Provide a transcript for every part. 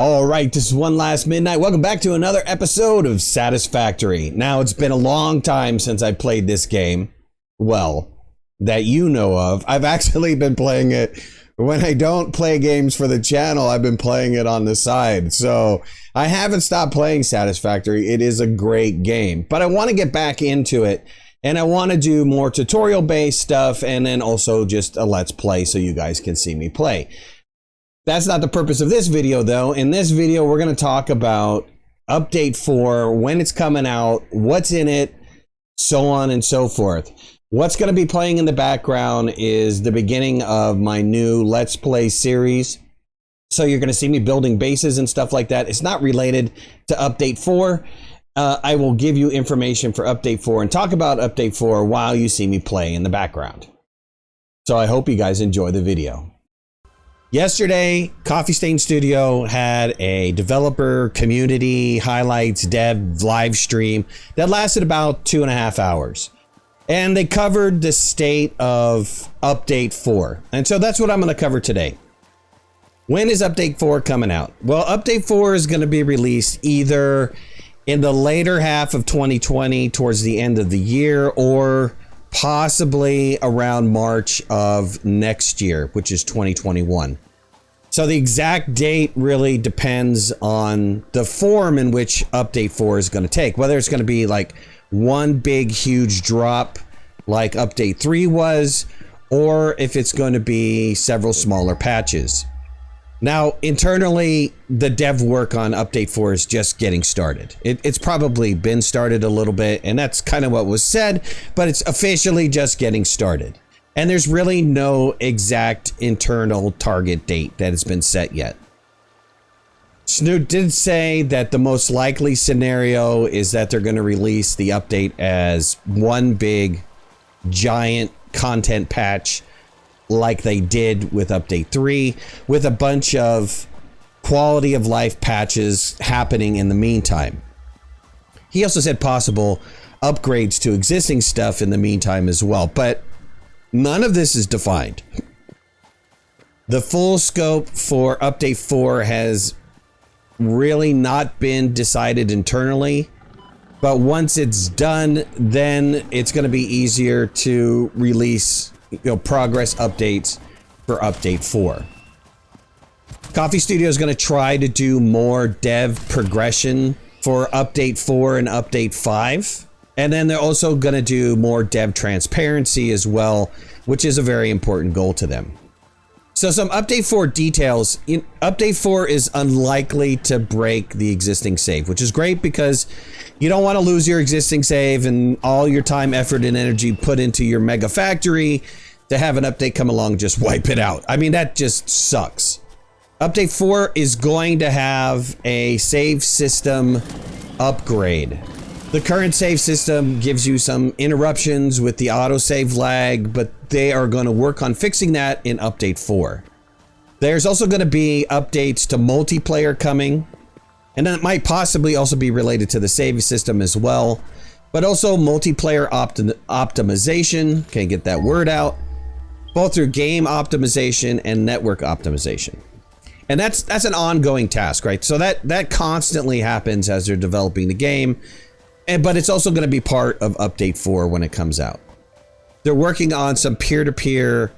All right, this is One Last Midnight. Welcome back to another episode of Satisfactory. Now, it's been a long time since I played this game. Well, that you know of. I've actually been playing it. When I don't play games for the channel, I've been playing it on the side. So I haven't stopped playing Satisfactory. It is a great game, but I want to get back into it. And I want to do more tutorial-based stuff and then also just a let's play so you guys can see me play. That's not the purpose of this video, though. In this video, we're going to talk about Update 4, when it's coming out, what's in it, so on and so forth. What's going to be playing in the background is the beginning of my new Let's Play series. So you're going to see me building bases and stuff like that. It's not related to Update 4. I will give you information for Update 4 and talk about Update 4 while you see me play in the background. So I hope you guys enjoy the video. Yesterday, Coffee Stain Studio had a developer community highlights dev live stream that lasted about 2.5 hours. And they covered the state of Update 4. And so that's what I'm going to cover today. When is Update 4 coming out? Well, Update 4 is going to be released either in the later half of 2020 towards the end of the year, or possibly around March of next year, which is 2021. So the exact date really depends on the form in which Update 4 is going to take, whether it's going to be like one big huge drop like Update 3 was, or if it's going to be several smaller patches. Now, internally, the dev work on Update 4 is just getting started. It's probably been started a little bit, and that's kind of what was said, but it's officially just getting started. And there's really no exact internal target date that has been set yet. Snoot did say that the most likely scenario is that they're going to release the update as one big, giant content patch like they did with Update 3, with a bunch of quality of life patches happening in the meantime. He also said possible upgrades to existing stuff in the meantime as well, but none of this is defined. The full scope for Update 4 has really not been decided internally, but once it's done, then it's going to be easier to release progress updates for Update 4. Coffee Studio is going to try to do more dev progression for Update 4 and Update 5. And then they're also going to do more dev transparency as well, which is a very important goal to them. So some Update 4 details. Update 4 is unlikely to break the existing save, which is great because you don't want to lose your existing save and all your time, effort, and energy put into your mega factory to have an update come along, just wipe it out. I mean, that just sucks. Update 4 is going to have a save system upgrade. The current save system gives you some interruptions with the autosave lag, but they are going to work on fixing that in Update 4. There's also going to be updates to multiplayer coming, and that might possibly also be related to the save system as well, but also multiplayer optimization, can't get that word out, both through game optimization and network optimization. And that's an ongoing task, right? So that constantly happens as they're developing the game. But it's also going to be part of Update 4 when it comes out. They're working on some peer-to-peer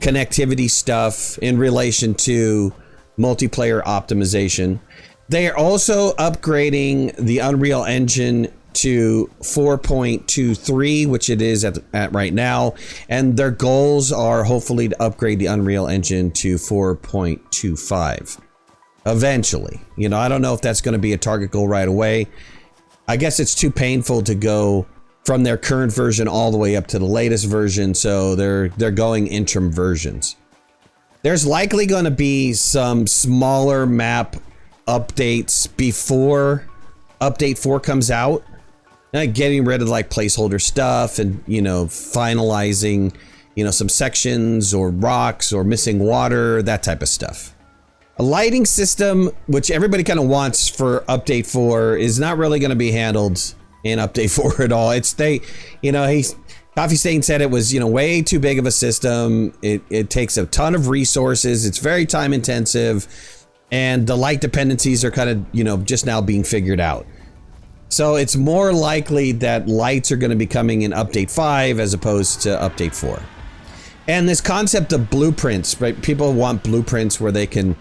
connectivity stuff in relation to multiplayer optimization. They are also upgrading the Unreal Engine to 4.23, which it is at right now. And their goals are hopefully to upgrade the Unreal Engine to 4.25 eventually. I don't know if that's going to be a target goal right away. I guess it's too painful to go from their current version all the way up to the latest version, so they're going interim versions. There's likely going to be some smaller map updates before Update 4 comes out, getting rid of like placeholder stuff and finalizing some sections or rocks or missing water, that type of stuff. A lighting system, which everybody kind of wants for Update 4, is not really going to be handled in Update 4 at all. Coffee Stain said it was, way too big of a system. It takes a ton of resources. It's very time intensive. and the light dependencies are kind of, just now being figured out. So it's more likely that lights are going to be coming in update 5 as opposed to update 4. And this concept of blueprints, right? People want blueprints where they can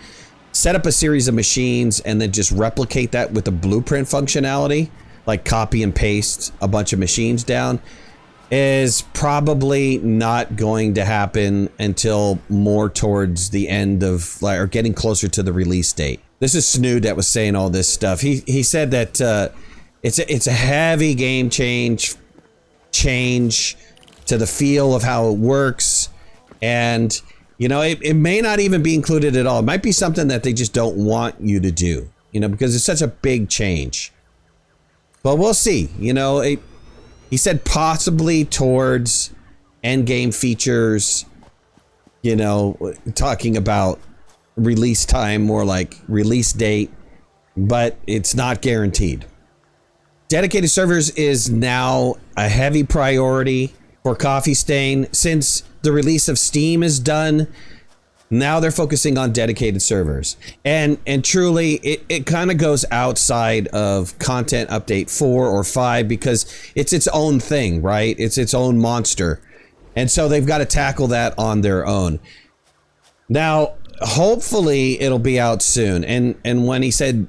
set up a series of machines and then just replicate that with the blueprint functionality, like copy and paste a bunch of machines down, is probably not going to happen until more towards the end of, or getting closer to the release date. This is Snood that was saying all this stuff. He said that it's a heavy game change to the feel of how it works, and it may not even be included at all. It might be something that they just don't want you to do, because it's such a big change. But we'll see. He said possibly towards Endgame features, talking about release time, more like release date, but it's not guaranteed. Dedicated servers is now a heavy priority for Coffee Stain. Since the release of Steam is done, now they're focusing on dedicated servers. And truly, it kind of goes outside of content update 4 or 5 because it's its own thing, right? It's its own monster. And so they've got to tackle that on their own. Now, hopefully it'll be out soon. And when he said,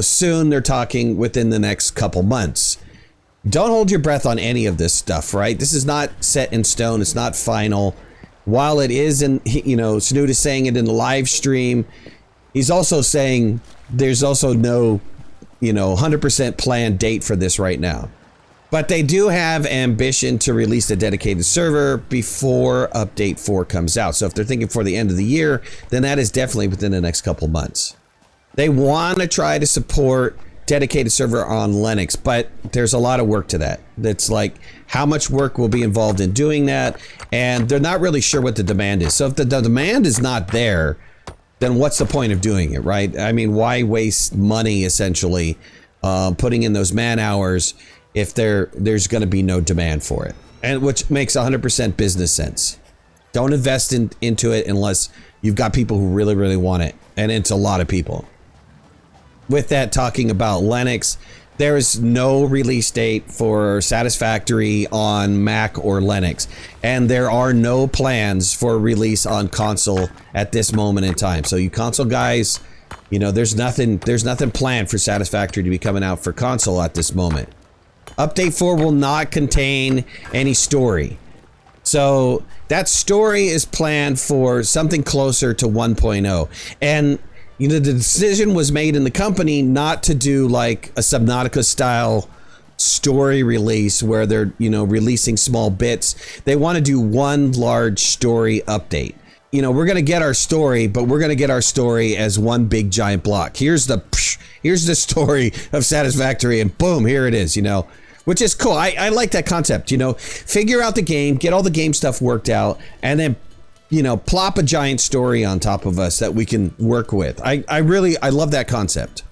soon, they're talking within the next couple months. Don't hold your breath on any of this stuff, right? This is not set in stone. It's not final. While it is, Snood is saying it in the live stream, he's also saying there's also no, 100% planned date for this right now. But they do have ambition to release a dedicated server before update 4 comes out. So if they're thinking for the end of the year, then that is definitely within the next couple months. They want to try to support dedicated server on Linux, but there's a lot of work to that. That's like how much work will be involved in doing that, and they're not really sure what the demand is. So if the demand is not there, then what's the point of doing it, right? I mean, why waste money essentially putting in those man hours if there's going to be no demand for it, and which makes 100% business sense. Don't invest into it unless you've got people who really, really want it, and it's a lot of people. With that, talking about Linux, there is no release date for Satisfactory on Mac or Linux, and there are no plans for release on console at this moment in time. So you console guys, there's nothing planned for Satisfactory to be coming out for console at this moment. Update 4 will not contain any story. So that story is planned for something closer to 1.0. And the decision was made in the company not to do like a Subnautica style story release where they're, releasing small bits. They want to do one large story update. We're going to get our story, but we're going to get our story as one big giant block. Here's the story of Satisfactory, and boom, here it is, which is cool. I like that concept, figure out the game, get all the game stuff worked out, and then plop a giant story on top of us that we can work with. I love that concept.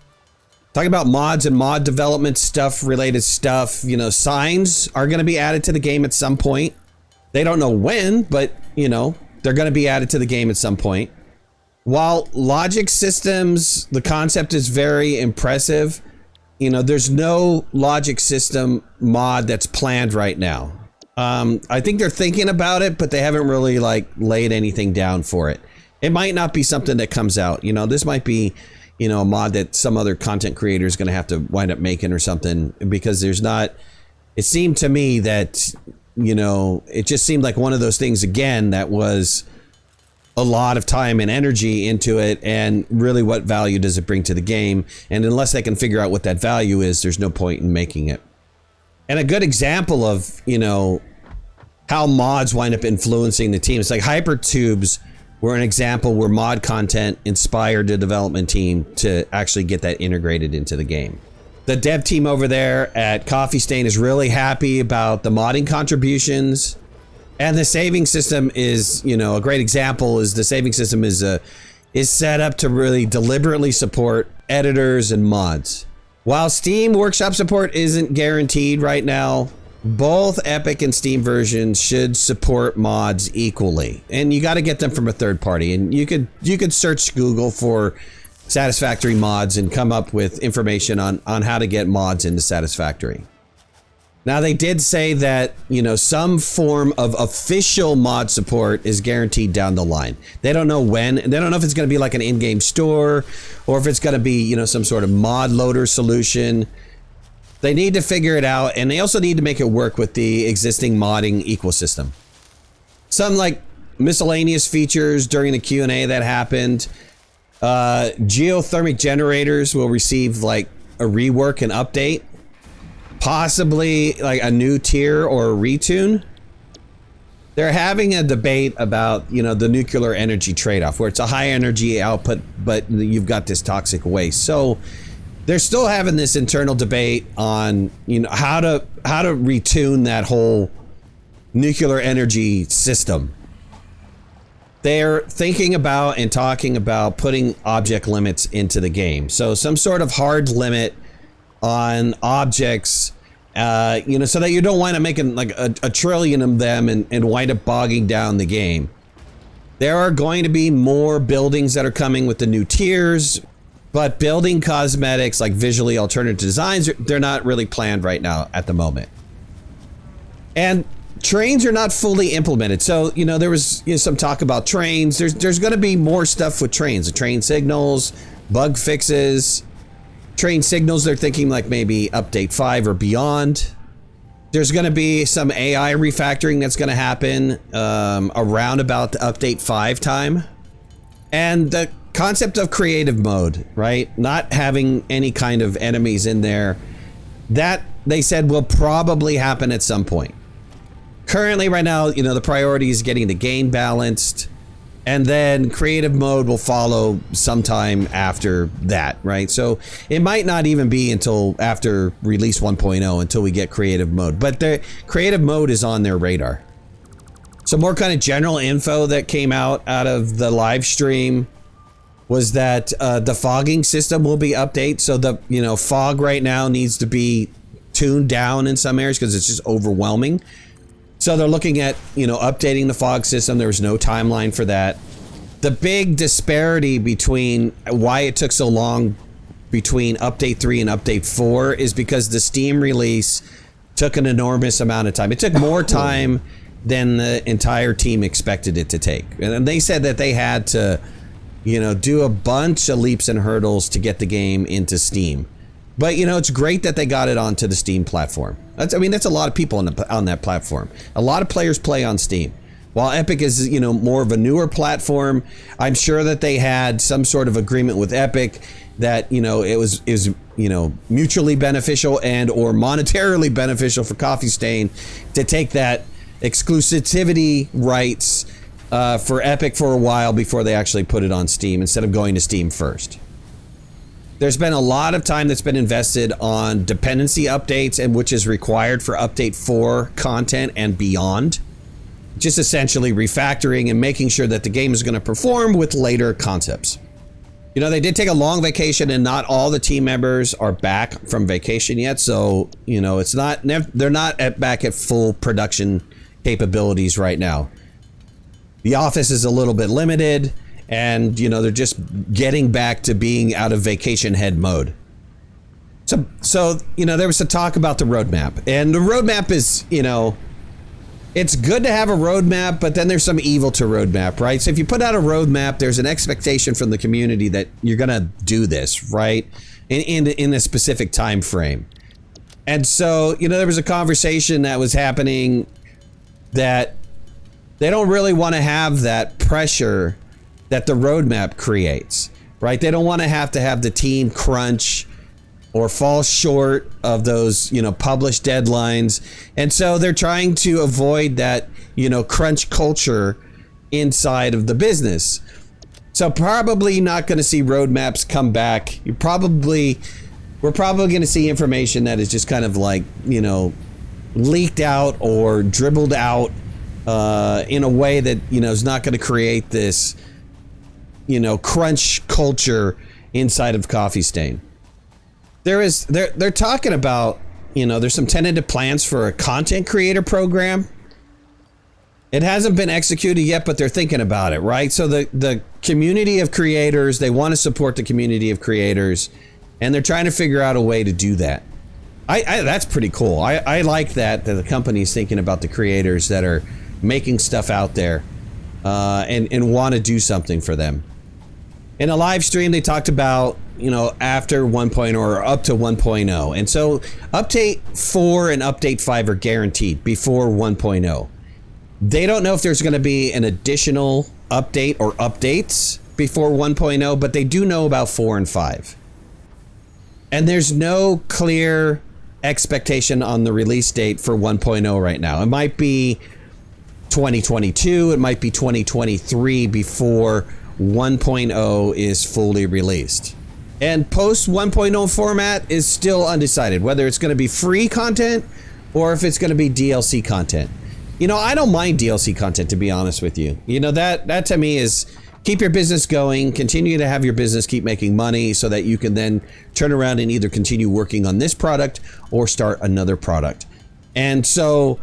Talking about mods and mod development stuff, related stuff, signs are going to be added to the game at some point. They don't know when, but, they're going to be added to the game at some point. While logic systems, the concept is very impressive, there's no logic system mod that's planned right now. I think they're thinking about it, but they haven't really laid anything down for it. It might not be something that comes out. This might be, a mod that some other content creator is going to have to wind up making or something, because there's not. It seemed to me that, it just seemed like one of those things again that was a lot of time and energy into it, and really what value does it bring to the game? And unless they can figure out what that value is, there's no point in making it. And a good example of, how mods wind up influencing the team. It's like Hypertubes were an example where mod content inspired the development team to actually get that integrated into the game. The dev team over there at Coffee Stain is really happy about the modding contributions. And the saving system is, a great example is the saving system is set up to really deliberately support editors and mods. While Steam Workshop support isn't guaranteed right now, both Epic and Steam versions should support mods equally. And you got to get them from a third party. And you could search Google for Satisfactory mods and come up with information on how to get mods into Satisfactory. Now, they did say that, you know, some form of official mod support is guaranteed down the line. They don't know when. They don't know if it's going to be like an in-game store or if it's going to be, you know, some sort of mod loader solution. They need to figure it out, and they also need to make it work with the existing modding ecosystem. Some like miscellaneous features during the Q&A that happened. Geothermic generators will receive like a rework and update. Possibly like a new tier or a retune. They're having a debate about, you know, the nuclear energy trade-off, where it's a high energy output, but you've got this toxic waste. So they're still having this internal debate on, you know, how to retune that whole nuclear energy system. They're thinking about and talking about putting object limits into the game. So some sort of hard limit on objects, you know, so that you don't wind up making like a trillion of them and wind up bogging down the game. There are going to be more buildings that are coming with the new tiers, but building cosmetics like visually alternative designs, they're not really planned right now at the moment. And trains are not fully implemented. So, you know, there was, you know, some talk about trains. There's going to be more stuff with trains, the train signals, bug fixes. Train signals, they're thinking like maybe update 5 or beyond. There's going to be some AI refactoring that's going to happen around about the update 5 time. And the concept of creative mode, right? Not having any kind of enemies in there. That, they said, will probably happen at some point. Currently, right now, you know, the priority is getting the game balanced. And then creative mode will follow sometime after that, right? So it might not even be until after release 1.0 until we get creative mode. But the creative mode is on their radar. Some more kind of general info that came out of the live stream was that the fogging system will be updated. So the, you know, fog right now needs to be tuned down in some areas because it's just overwhelming. So they're looking at, you know, updating the fog system. There was no timeline for that. The big disparity between why it took so long between update 3 and update 4 is because the Steam release took an enormous amount of time. It took more time than the entire team expected it to take. And they said that they had to, you know, do a bunch of leaps and hurdles to get the game into Steam. But, you know, it's great that they got it onto the Steam platform. That's a lot of people on that platform. A lot of players play on Steam. While Epic is, you know, more of a newer platform, I'm sure that they had some sort of agreement with Epic that, you know, it was you know, mutually beneficial and or monetarily beneficial for Coffee Stain to take that exclusivity rights for Epic for a while before they actually put it on Steam instead of going to Steam first. There's been a lot of time that's been invested on dependency updates, and which is required for update 4 content and beyond. Just essentially refactoring and making sure that the game is going to perform with later concepts. You know, they did take a long vacation and not all the team members are back from vacation yet. So, you know, it's not, they're not back at full production capabilities right now. The office is a little bit limited. And, you know, they're just getting back to being out of vacation head mode. So, you know, there was a talk about the roadmap. And the roadmap is, you know, it's good to have a roadmap, but then there's some evil to roadmap, right? So if you put out a roadmap, there's an expectation from the community that you're going to do this, right? In a specific time frame. And so, you know, there was a conversation that was happening that they don't really want to have that pressure that the roadmap creates, right? They don't want to have the team crunch or fall short of those, you know, published deadlines. And so they're trying to avoid that, you know, crunch culture inside of the business. So probably not going to see roadmaps come back. We're probably going to see information that is just kind of like, you know, leaked out or dribbled out in a way that, you know, is not going to create this, you know, crunch culture inside of Coffee Stain. They're talking about, you know, there's some tentative plans for a content creator program. It hasn't been executed yet, but they're thinking about it, right? So the community of creators, they want to support the community of creators, and they're trying to figure out a way to do that. That's pretty cool. I like that the company's thinking about the creators that are making stuff out there and want to do something for them. In a live stream, they talked about, you know, after 1.0 or up to 1.0. And so update 4 and update 5 are guaranteed before 1.0. They don't know if there's going to be an additional update or updates before 1.0, but they do know about 4 and 5. And there's no clear expectation on the release date for 1.0 right now. It might be 2022, it might be 2023 before 1.0 is fully released. And post 1.0 format is still undecided, whether it's going to be free content or if it's going to be DLC content. You know, I don't mind DLC content, to be honest with you. You know, that to me is keep your business going, continue to have your business keep making money so that you can then turn around and either continue working on this product or start another product. And so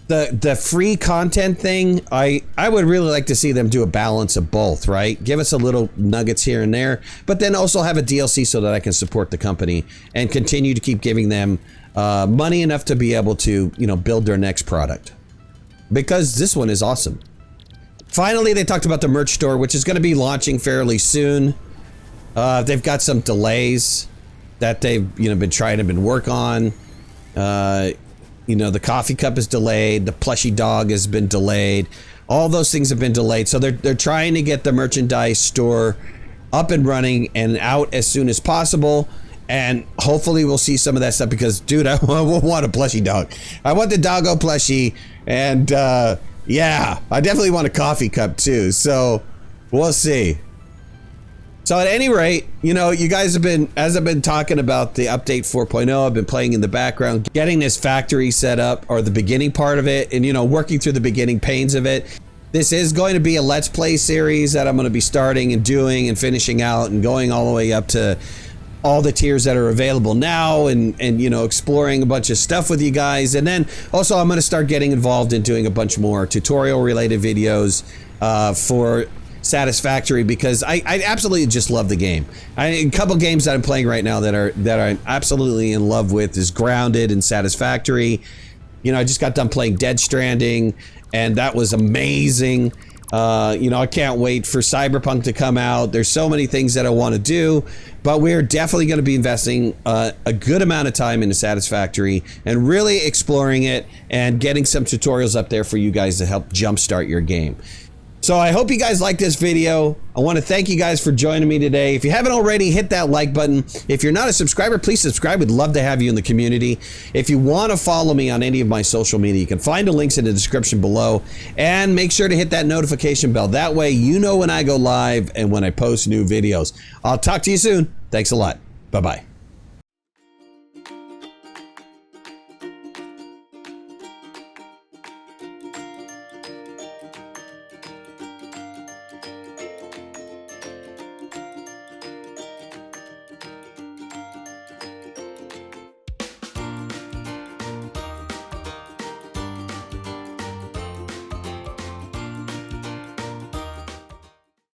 the free content thing, I would really like to see them do a balance of both, right? Give us a little nuggets here and there, but then also have a DLC so that I can support the company and continue to keep giving them money enough to be able to, you know, build their next product. Because this one is awesome. Finally, they talked about the merch store, which is going to be launching fairly soon. They've got some delays that they've, you know, been work on. You know, the coffee cup is delayed. The plushie dog has been delayed. All those things have been delayed. So they're trying to get the merchandise store up and running and out as soon as possible. And hopefully we'll see some of that stuff because, dude, I want a plushie dog. I want the doggo plushie. And yeah, I definitely want a coffee cup too. So we'll see. So at any rate, you know, you guys have been, as I've been talking about the update 4.0, I've been playing in the background, getting this factory set up, or the beginning part of it, and, you know, working through the beginning pains of it. This is going to be a Let's Play series that I'm going to be starting and doing and finishing out and going all the way up to all the tiers that are available now and you know, exploring a bunch of stuff with you guys. And then also I'm going to start getting involved in doing a bunch more tutorial related videos for Satisfactory, because I absolutely just love the game. A couple games that I'm playing right now that I'm absolutely in love with is Grounded and Satisfactory. You know, I just got done playing Dead Stranding, and that was amazing. You know, I can't wait for Cyberpunk to come out. There's so many things that I want to do, but we're definitely going to be investing a good amount of time into Satisfactory and really exploring it and getting some tutorials up there for you guys to help jumpstart your game. So I hope you guys like this video. I want to thank you guys for joining me today. If you haven't already, hit that like button. If you're not a subscriber, please subscribe. We'd love to have you in the community. If you want to follow me on any of my social media, you can find the links in the description below, and make sure to hit that notification bell. That way you know when I go live and when I post new videos. I'll talk to you soon. Thanks a lot. Bye-bye.